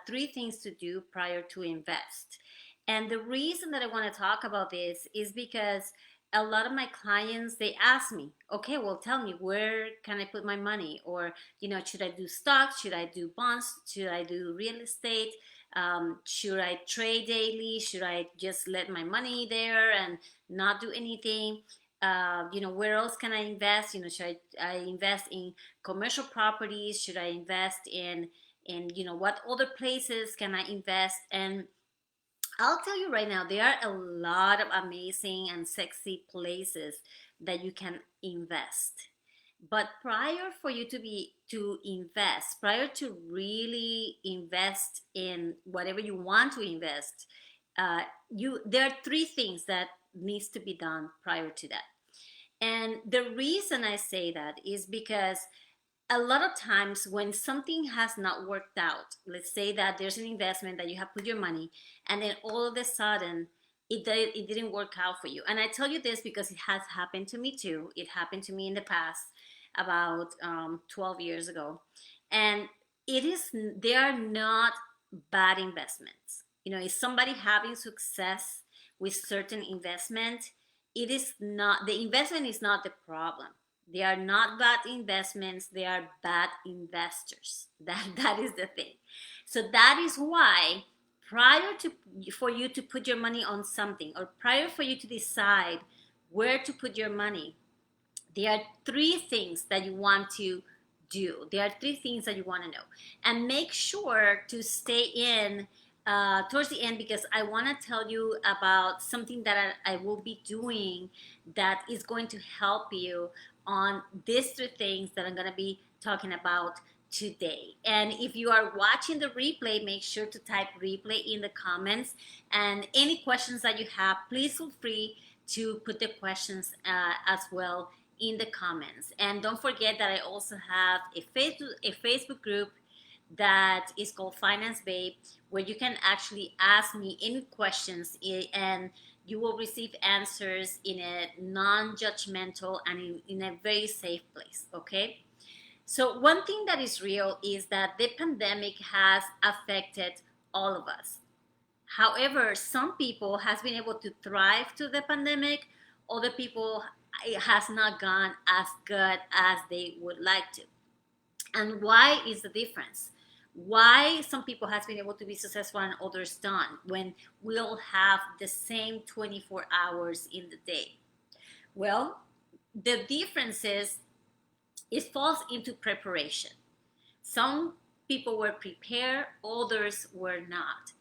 three things to do prior to invest. And the reason that I want to talk about this is because a lot of my clients, they ask me, okay, well, tell me, where can I put my money? Or, should I do stocks? Should I do bonds? Should I do real estate? Should I trade daily? Should I just let my money there and not do anything? Where else can I invest? Should I invest in commercial properties? Should I invest in what other places can I invest? And I'll tell you right now, there are a lot of amazing and sexy places that you can invest. But prior for you to invest, prior to really invest in whatever you want to invest, you there are three things that needs to be done prior to that. And the reason I say that is because a lot of times when something has not worked out, let's say that there's an investment that you have put your money, and then all of a sudden it didn't work out for you. And I tell you this because it has happened to me too. It happened to me in the past, about 12 years ago. And they are not bad investments. Is somebody having success with certain investment, it is not, the investment is not the problem. They are not bad investments, they are bad investors. That is the thing. So that is why prior to for you to put your money on something, or prior for you to decide where to put your money, there are three things that you want to do. There are three things that you want to know. And make sure to stay in towards the end, because I want to tell you about something that I will be doing that is going to help you on these three things that I'm going to be talking about today. And if you are watching the replay, make sure to type replay in the comments. And any questions that you have, please feel free to put the questions as well in the comments. And don't forget that I also have a Facebook group that is called Finance Babe, where you can actually ask me any questions, and you will receive answers in a non-judgmental and in a very safe place. Okay, so one thing that is real is that the pandemic has affected all of us. However, some people has been able to thrive to the pandemic. Other people, it has not gone as good as they would like to. And why is the difference? Why some people has been able to be successful and others don't, when we all have the same 24 hours in the day? Well, the difference is it falls into preparation. Some people were prepared, others were not.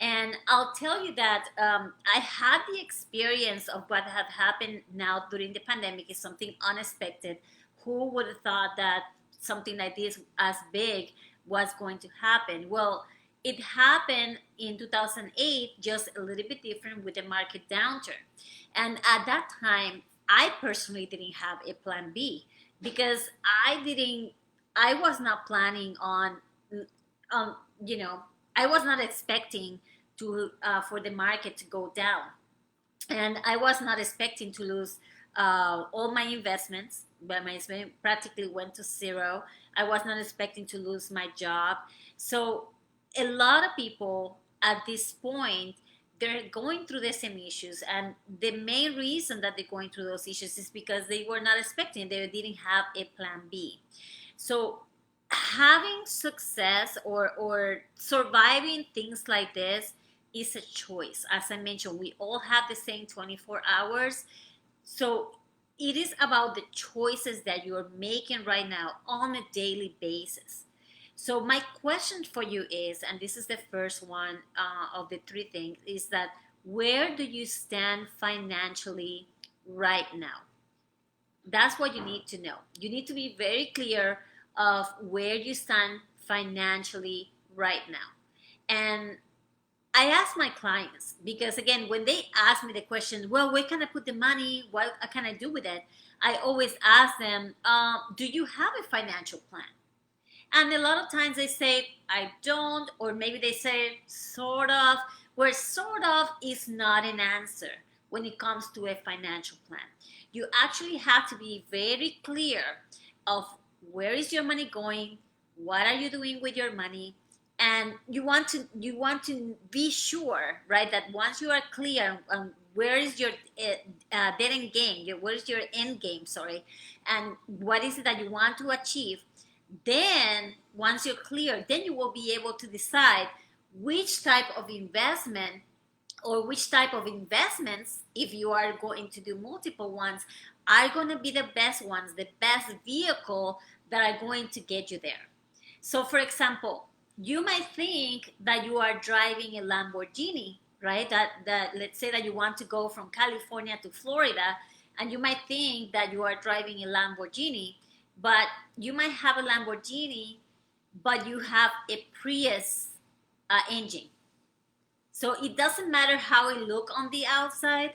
And I'll tell you that I had the experience of what had happened now during the pandemic is something unexpected. Who would have thought that something like this as big was going to happen? Well, it happened in 2008, just a little bit different with the market downturn. And at that time, I personally didn't have a plan B, because I was not planning on, I was not expecting to for the market to go down, and I was not expecting to lose all my investments. But my investment practically went to zero. I was not expecting to lose my job. So a lot of people at this point, they're going through the same issues, and the main reason that they're going through those issues is because they were not expecting, they didn't have a plan B. So having success or surviving things like this is a choice. As I mentioned, we all have the same 24 hours. So it is about the choices that you're making right now on a daily basis. So my question for you is, and this is the first one of the three things, is that where do you stand financially right now? That's what you need to know. You need to be very clear of where you stand financially right now. And I ask my clients, because again, when they ask me the question, well, where can I put the money? What can I do with it? I always ask them, do you have a financial plan? And a lot of times they say, I don't, or maybe they say, sort of, where sort of is not an answer when it comes to a financial plan. You actually have to be very clear of where is your money going, what are you doing with your money, and you want to be sure, right, that once you are clear on where is your dead end game, where is your end game, sorry, and what is it that you want to achieve, then once you're clear, then you will be able to decide which type of investment or which type of investments, if you are going to do multiple ones, are going to be the best ones, the best vehicle that are going to get you there. So, for example, you might think that you are driving a Lamborghini, right? That let's say that you want to go from California to Florida, and you might think that you are driving a Lamborghini, but you might have a Lamborghini, but you have a Prius engine. So it doesn't matter how it look on the outside.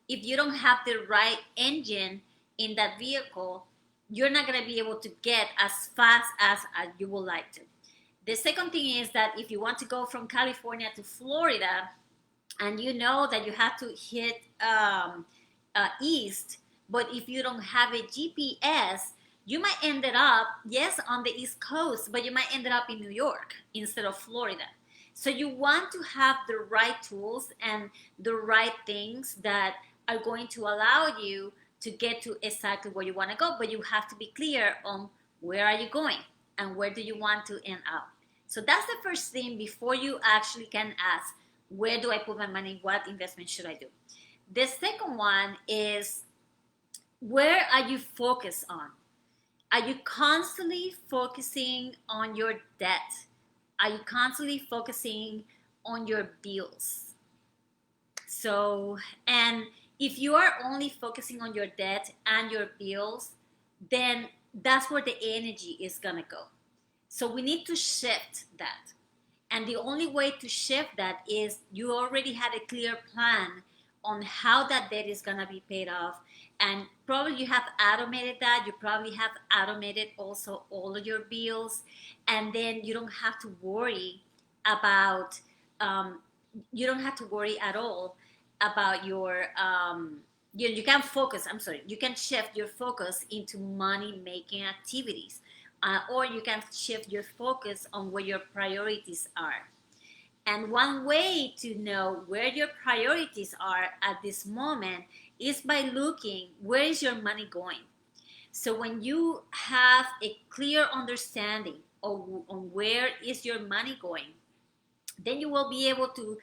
If you don't have the right engine in that vehicle, you're not going to be able to get as fast as you would like to. The second thing is that if you want to go from California to Florida, and you know that you have to hit east, but if you don't have a GPS, you might end up, yes, on the East Coast, but you might end up in New York instead of Florida. So you want to have the right tools and the right things that are going to allow you to get to exactly where you want to go, but you have to be clear on where are you going and where do you want to end up. So that's the first thing before you actually can ask, where do I put my money? What investment should I do? The second one is, where are you focused on? Are you constantly focusing on your debt? Are you constantly focusing on your bills? So, and if you are only focusing on your debt and your bills, then that's where the energy is going to go. So we need to shift that. And the only way to shift that is you already had a clear plan on how that debt is going to be paid off. And probably you have automated that. You probably have automated also all of your bills. And then you don't have to worry about, you don't have to worry at all about your, you can focus, I'm sorry, you can shift your focus into money making activities. Or you can shift your focus on where your priorities are. And one way to know where your priorities are at this moment is by looking, where is your money going? So when you have a clear understanding on where is your money going, then you will be able to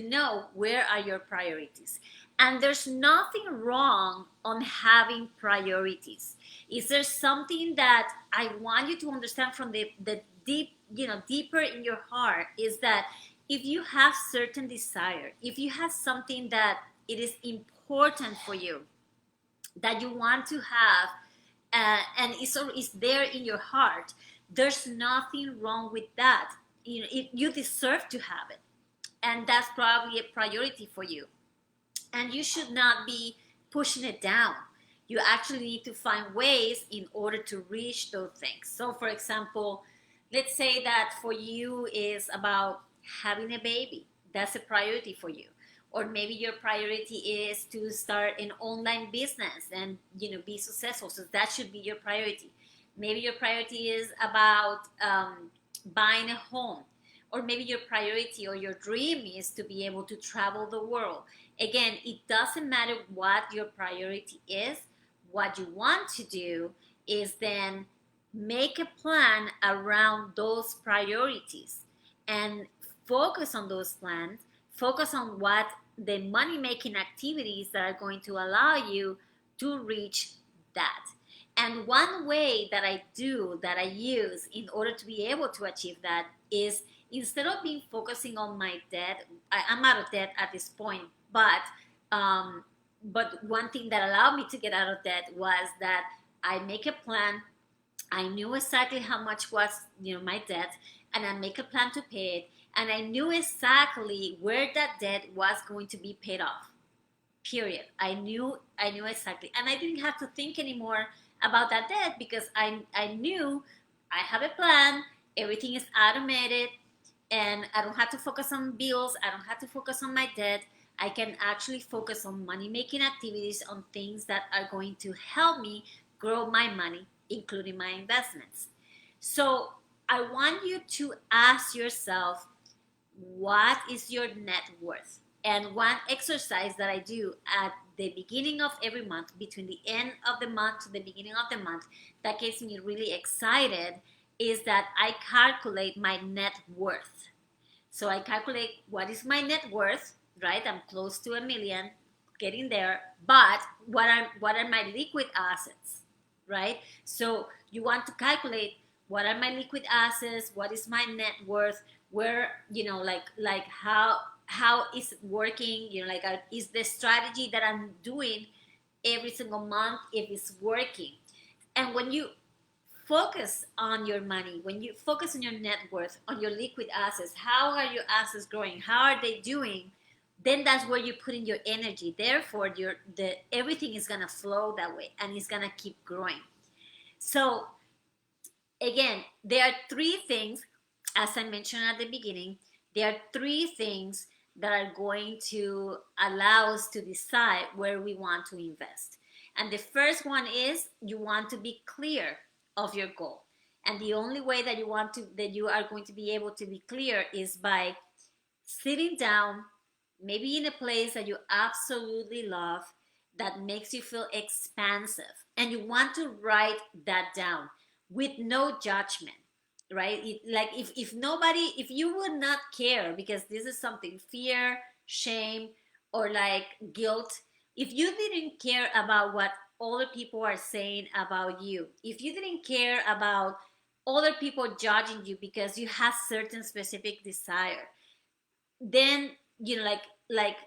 know where are your priorities. And there's nothing wrong on having priorities. Is there something that I want you to understand from the deep, deeper in your heart, is that if you have certain desire, if you have something that it is important for you, that you want to have, and it's there in your heart, there's nothing wrong with that. You deserve to have it, and that's probably a priority for you, and you should not be pushing it down. You actually need to find ways in order to reach those things. So for example, let's say that for you is about having a baby. That's a priority for you. Or maybe your priority is to start an online business and be successful. So that should be your priority. Maybe your priority is about buying a home. Or maybe your priority or your dream is to be able to travel the world. Again, it doesn't matter what your priority is. What you want to do is then make a plan around those priorities and focus on those plans. Focus on what the money making activities that are going to allow you to reach that. And one way that I use in order to be able to achieve that is, instead of being focusing on my debt, I'm out of debt at this point, but one thing that allowed me to get out of debt was that I make a plan. I knew exactly how much was my debt, and I make a plan to pay it, and I knew exactly where that debt was going to be paid off. Period. I knew exactly, and I didn't have to think anymore about that debt because I knew I have a plan. Everything is automated, and I don't have to focus on bills. I don't have to focus on my debt. I can actually focus on money making activities, on things that are going to help me grow my money, including my investments. So I want you to ask yourself, what is your net worth? And one exercise that I do at the beginning of every month, between the end of the month to the beginning of the month, that gets me really excited, is that I calculate my net worth. So I calculate what is my net worth, right? I'm close to a million, getting there. But what are my liquid assets, right? So you want to calculate what are my liquid assets, what is my net worth, where, like how is it working, like is the strategy that I'm doing every single month, if it's working. And when you focus on your money, when you focus on your net worth, on your liquid assets, how are your assets growing, how are they doing, then that's where you put in your energy. Therefore, everything is going to flow that way, and it's going to keep growing. So again, there are three things, as I mentioned at the beginning, there are three things that are going to allow us to decide where we want to invest. And the first one is, you want to be clear of your goal. And the only way that you are going to be able to be clear is by sitting down, maybe in a place that you absolutely love, that makes you feel expansive, and you want to write that down with no judgment, right? Like if you would not care, because this is something, fear, shame, or like guilt, if you didn't care about what other people are saying about you, if you didn't care about other people judging you because you have certain specific desire, then like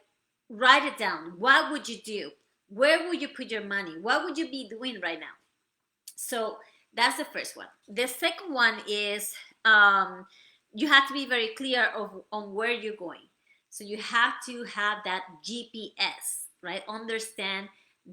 write it down. What would you do? Where would you put your money? What would you be doing right now? So that's the first one. The second one is, you have to be very clear on where you're going. So you have to have that GPS, right? Understand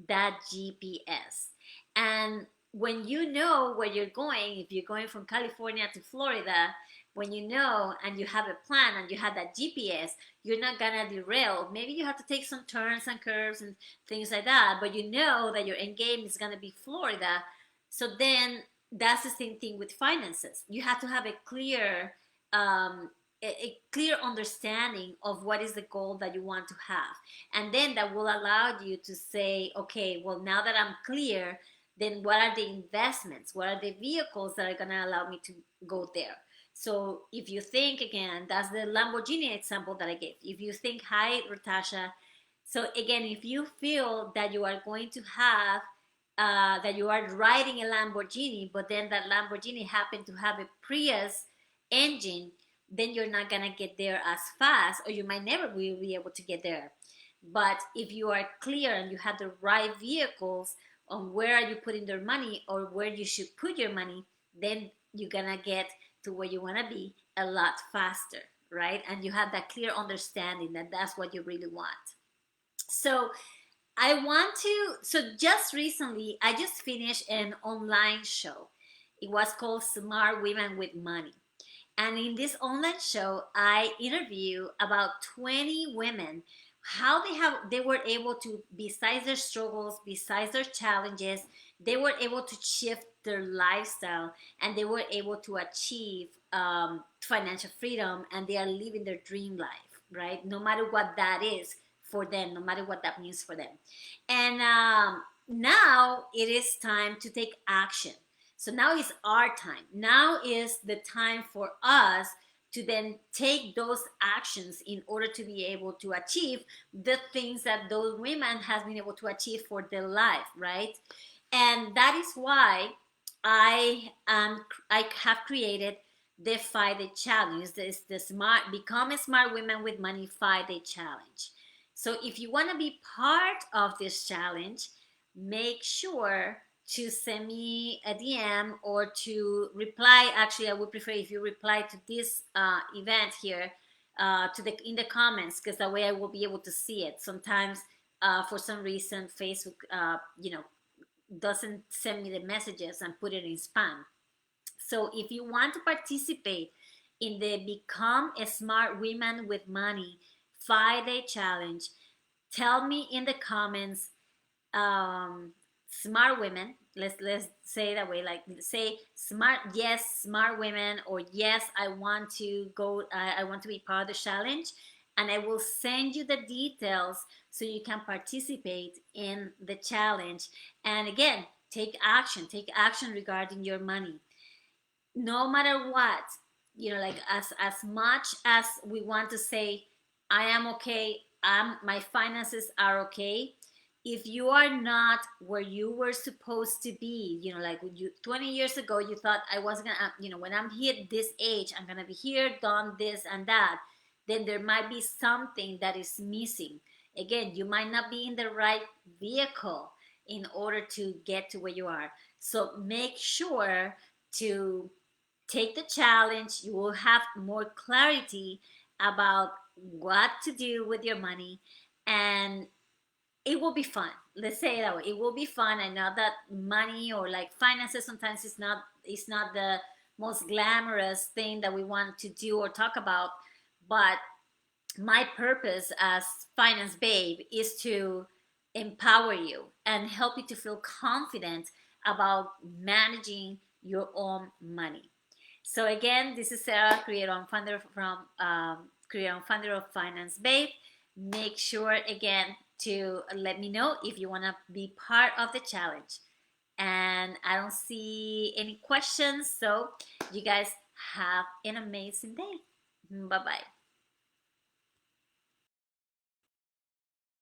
that GPS. And when you know where you're going, if you're going from California to Florida, when you know and you have a plan and you have that GPS, you're not gonna derail. Maybe you have to take some turns and curves and things like that, but you know that your end game is gonna be Florida. So then that's the same thing with finances. You have to have um, a clear understanding of what is the goal that you want to have, and then that will allow you to say, okay, well, now that I'm clear, then what are the investments? What are the vehicles that are going to allow me to go there? So if you think, again, that's the Lamborghini example that I gave. If you think, hi, Ratasha. So again, if you feel that you are going to have that you are riding a Lamborghini, but then that Lamborghini happened to have a Prius engine, then you're not gonna get there as fast, or you might never be able to get there. But if you are clear and you have the right vehicles on where are you putting your money, or where you should put your money, then you're gonna get to where you want to be a lot faster, right? And you have that clear understanding that that's what you really want. So just recently, I just finished an online show. It was called Smart Women with Money. And in this online show, I interview about 20 women, how they were able to, besides their struggles, besides their challenges, they were able to shift their lifestyle, and they were able to achieve financial freedom, and they are living their dream life, right? No matter what that is for them, no matter what that means for them. And now it is time to take action. So now is our time. Now is the time for us to then take those actions in order to be able to achieve the things that those women has been able to achieve for their life, right? And that is why I have created the 5-day challenge. This the smart become a smart women with money 5-day challenge. So if you want to be part of this challenge, make sure to send me a DM or to reply. Actually, I would prefer if you reply to this event here in the comments, because that way I will be able to see it. Sometimes, for some reason, Facebook, doesn't send me the messages and put it in spam. So if you want to participate in the Become a Smart Woman with Money 5-day challenge, tell me in the comments, smart women, let's say that way, like say smart, yes, smart women, or yes, I want to go, I want to be part of the challenge, and I will send you the details so you can participate in the challenge. And again, take action regarding your money, no matter what. Like as much as we want to say I am okay, my finances are okay, if you are not where you were supposed to be, like you 20 years ago you thought I was gonna, when I'm hit this age I'm gonna be here, done this and that, then there might be something that is missing. Again, you might not be in the right vehicle in order to get to where you are. So make sure to take the challenge. You will have more clarity about what to do with your money, and it will be fun. Let's say it that way. It will be fun. I know that money or like finances sometimes is not the most glamorous thing that we want to do or talk about, but my purpose as finance babe is to empower you and help you to feel confident about managing your own money. So again, this is Sarah, creator and founder of Finance Babe. Make sure again to let me know if you want to be part of the challenge. And I don't see any questions, so you guys have an amazing day. Bye bye.